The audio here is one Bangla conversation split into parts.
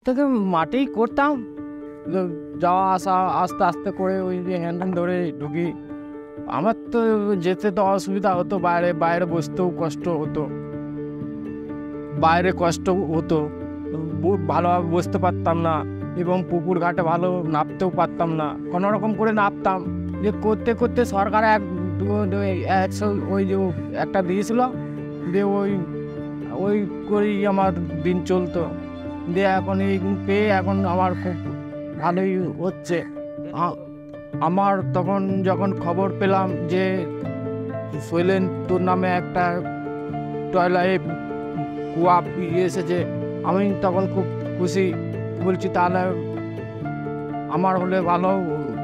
থেকে মাঠেই করতাম, যাওয়া আসা আস্তে আস্তে করে ওই যে হ্যান্ড ধরে ঢুকি। আমার তো যেতে তো অসুবিধা হতো, বাইরে বাইরে বসতেও কষ্ট হতো, বাইরে কষ্ট হতো, ভালোভাবে বসতে পারতাম না, এবং পুকুর ঘাটে ভালো নামতেও পারতাম না, কোনো রকম করে নামতাম। যে করতে করতে সরকার একশো ওই যে একটা দিয়েছিল, দিয়ে ওই ওই করেই আমার দিন চলতো। দিয়ে এখন এই পেয়ে এখন আমার খুব ভালোই হচ্ছে। আমার তখন যখন খবর পেলাম যে শৈলেন্দুর নামে একটা টয়লেট কুয়া এসেছে, আমি তখন খুব খুশি। বলছি তাহলে আমার হলে ভালো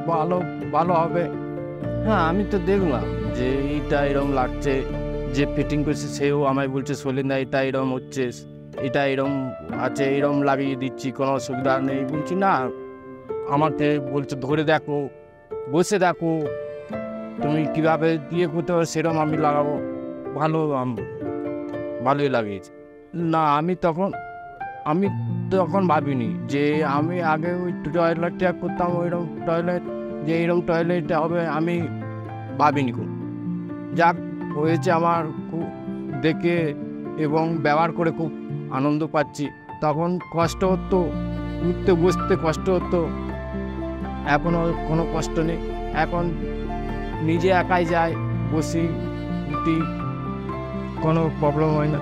ভালো ভালো হবে। হ্যাঁ, আমি তো দেখলাম যে এইটা এরম লাগছে, যে ফিটিং করছে সেও আমায় বলছে শৈলেন্দা এটা এরম হচ্ছে, এটা এরম আছে, এরম লাগিয়ে দিচ্ছি, কোনো অসুবিধা নেই। বলছি না, আমাকে বলছে ধরে দেখো, বসে দেখো, তুমি কীভাবে দিয়ে করতে পারো সেরকম আমি লাগাবো, ভালো ভালোই লাগিয়েছে। না, আমি তখন ভাবিনি যে আমি আগে ওই টয়লেটটা করতাম, ওইরকম টয়লেট, যে এইরকম টয়লেট হবে আমি ভাবিনি। খুব যাক হয়েছে, আমার খুব দেখে এবং ব্যবহার করে খুব আনন্দ পাচ্ছি। তখন কষ্ট হতো, উঠতে বসতে কষ্ট হতো, এখনও কোনো কষ্ট নেই। এখন নিজে একাই যাই, বসি, উঠি, কোনো প্রবলেম হয় না।